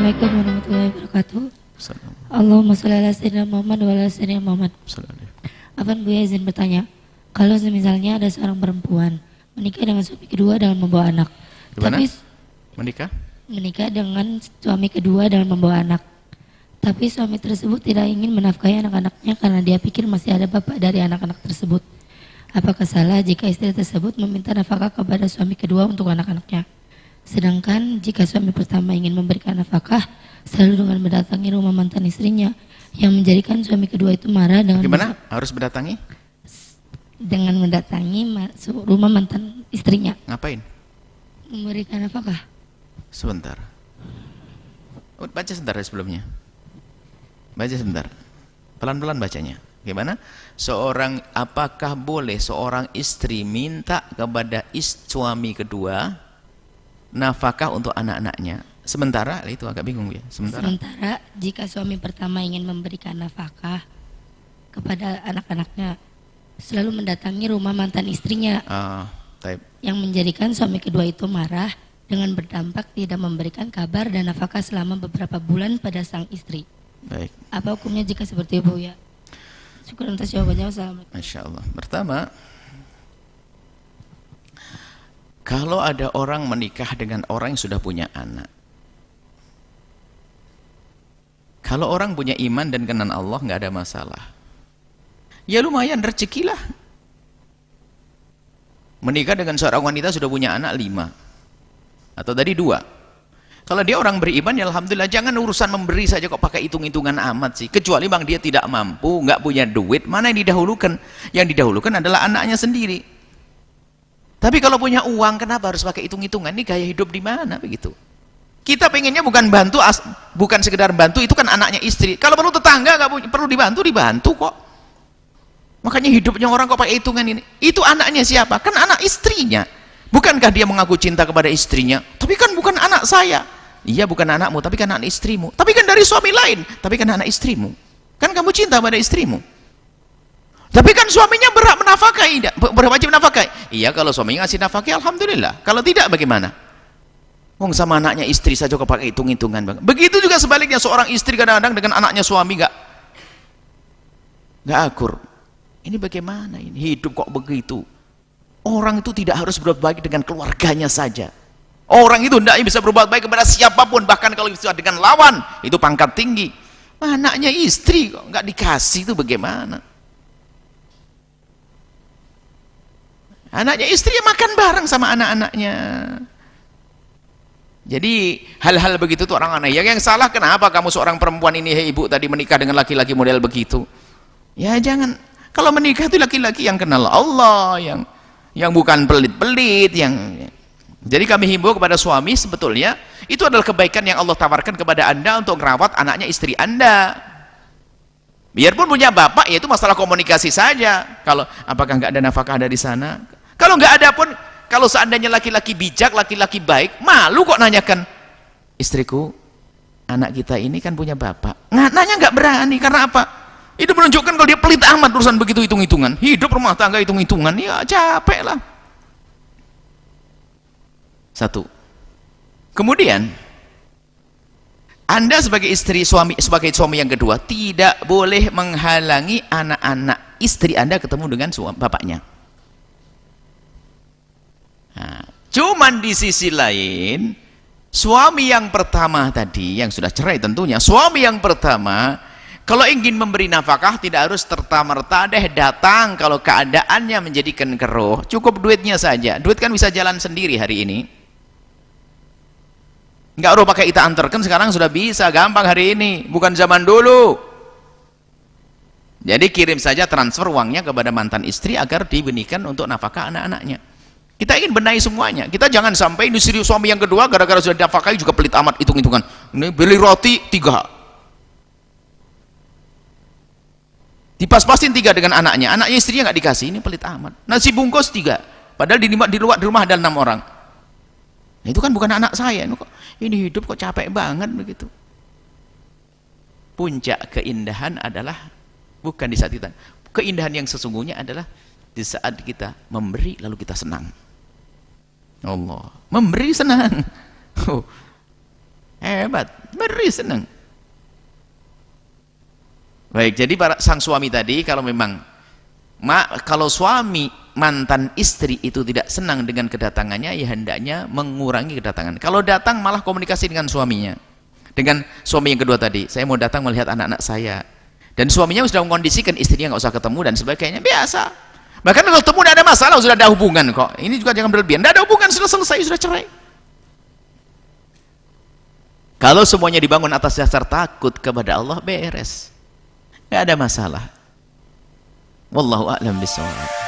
Assalamualaikum warahmatullahi wabarakatuh. Allahumma sholli ala sayyidina Muhammad wa ala sayyidina Muhammad. Afan Buya izin bertanya, kalau misalnya ada seorang perempuan menikah dengan suami kedua dengan membawa anak. Gimana? Tapi menikah dengan suami kedua dengan membawa anak. Tapi suami tersebut tidak ingin menafkahi anak-anaknya karena dia pikir masih ada bapak dari anak-anak tersebut. Apakah salah jika istri tersebut meminta nafkah kepada suami kedua untuk anak-anaknya? Sedangkan jika suami pertama ingin memberikan nafkah selalu dengan mendatangi rumah mantan istrinya, yang menjadikan suami kedua itu marah dengan harus mendatangi? Dengan mendatangi rumah mantan istrinya. Ngapain? Memberikan nafkah. Sebentar. Baca sebentar sebelumnya. Baca sebentar. Pelan-pelan bacanya. Gimana? Apakah boleh seorang istri minta kepada suami kedua nafkah untuk anak-anaknya? Sementara, itu agak bingung ya. Sementara jika suami pertama ingin memberikan nafkah kepada anak-anaknya, selalu mendatangi rumah mantan istrinya, yang menjadikan suami kedua itu marah dengan berdampak tidak memberikan kabar dan nafkah selama beberapa bulan pada sang istri. Baik. Apa hukumnya jika seperti itu, ya? Syukur atas jawabannya. Wassalamualaikum. Masya Allah. Pertama, kalau ada orang menikah dengan orang yang sudah punya anak, kalau orang punya iman dan kenal Allah, nggak ada masalah. Ya lumayan rezekilah. Menikah dengan seorang wanita sudah punya anak 5 atau tadi 2. Kalau dia orang beriman, ya alhamdulillah. Jangan urusan memberi saja kok pakai hitung-hitungan amat sih. Kecuali bang dia tidak mampu, nggak punya duit, mana yang didahulukan? Yang didahulukan adalah anaknya sendiri. Tapi kalau punya uang, kenapa harus pakai hitung-hitungan? Ini gaya hidup di mana begitu? Kita pengennya bukan bantu, bukan sekedar bantu, itu kan anaknya istri. Kalau perlu tetangga nggak perlu dibantu kok. Makanya hidupnya orang kok pakai hitungan ini. Itu anaknya siapa? Kan anak istrinya. Bukankah dia mengaku cinta kepada istrinya? Tapi kan bukan anak saya. Iya bukan anakmu, tapi kan anak istrimu. Tapi kan dari suami lain, tapi kan anak istrimu. Kan kamu cinta pada istrimu. Tapi kan suaminya berhak menafkahi, berwajib menafkahi. Iya kalau suaminya ngasih nafkahi, alhamdulillah. Kalau tidak bagaimana? Wong sama anaknya istri saja kok pakai hitung-hitungan. Begitu juga sebaliknya, seorang istri kadang-kadang dengan anaknya suami nggak akur. Ini bagaimana ini? Hidup kok begitu? Orang itu tidak harus berbuat baik dengan keluarganya saja. Orang itu tidak bisa berbuat baik kepada siapapun, bahkan kalau bisa dengan lawan, itu pangkat tinggi. Anaknya istri kok nggak dikasih, itu bagaimana? Anaknya istri makan bareng sama anak-anaknya. Jadi hal-hal begitu tuh orang aneh. Yang salah kenapa kamu seorang perempuan ini, hei ibu tadi menikah dengan laki-laki model begitu? Ya jangan. Kalau menikah itu laki-laki yang kenal Allah, yang bukan pelit-pelit, Jadi kami himbau kepada suami, sebetulnya itu adalah kebaikan yang Allah tawarkan kepada Anda untuk merawat anaknya istri Anda. Biarpun punya bapak, ya itu masalah komunikasi saja. Kalau apakah nggak ada nafkah dari sana? Kalau nggak ada pun, kalau seandainya laki-laki bijak, laki-laki baik, malu kok nanyakan, istriku, anak kita ini kan punya bapak. Nanya nggak berani, karena apa? Itu menunjukkan kalau dia pelit amat urusan begitu hitung-hitungan. Hidup rumah tangga hitung-hitungan, ya capek lah. Satu. Kemudian Anda sebagai sebagai suami yang kedua tidak boleh menghalangi anak-anak istri Anda ketemu dengan bapaknya. Nah, cuman di sisi lain, suami yang pertama tadi yang sudah cerai tentunya, suami yang pertama kalau ingin memberi nafkah tidak harus serta-merta datang kalau keadaannya menjadikan keruh. Cukup duitnya saja. Duit kan bisa jalan sendiri hari ini. Nggak perlu pakai kita antarkan, sekarang sudah bisa gampang hari ini, bukan zaman dulu. Jadi kirim saja, transfer uangnya kepada mantan istri agar diberikan untuk nafkah anak-anaknya. Kita ingin benahi semuanya. Kita jangan sampai istri suami yang kedua gara-gara sudah nafkahi juga pelit amat hitung-hitungan. Ini beli roti 3, dipas-pasin 3 dengan anaknya istrinya nggak dikasih, ini pelit amat. Nasi bungkus 3, padahal di rumah ada 6 orang. Nah, itu kan bukan anak saya. Ini hidup kok capek banget begitu. Puncak keindahan adalah bukan di saat kita. Keindahan yang sesungguhnya adalah di saat kita memberi lalu kita senang. Allah, memberi senang. Hebat, beri senang. Baik, jadi sang suami tadi kalau memang kalau suami mantan istri itu tidak senang dengan kedatangannya, ya hendaknya mengurangi kedatangan. Kalau datang malah komunikasi dengan suaminya, dengan suami yang kedua tadi, saya mau datang melihat anak-anak saya, dan suaminya sudah mengkondisikan istrinya nggak usah ketemu dan sebagainya, biasa. Bahkan kalau ketemu tidak ada masalah, sudah ada hubungan kok. Ini juga jangan berlebihan, tidak ada hubungan, sudah selesai, sudah cerai. Kalau semuanya dibangun atas dasar takut kepada Allah, beres, nggak ada masalah. Wallahu a'lam bishawab.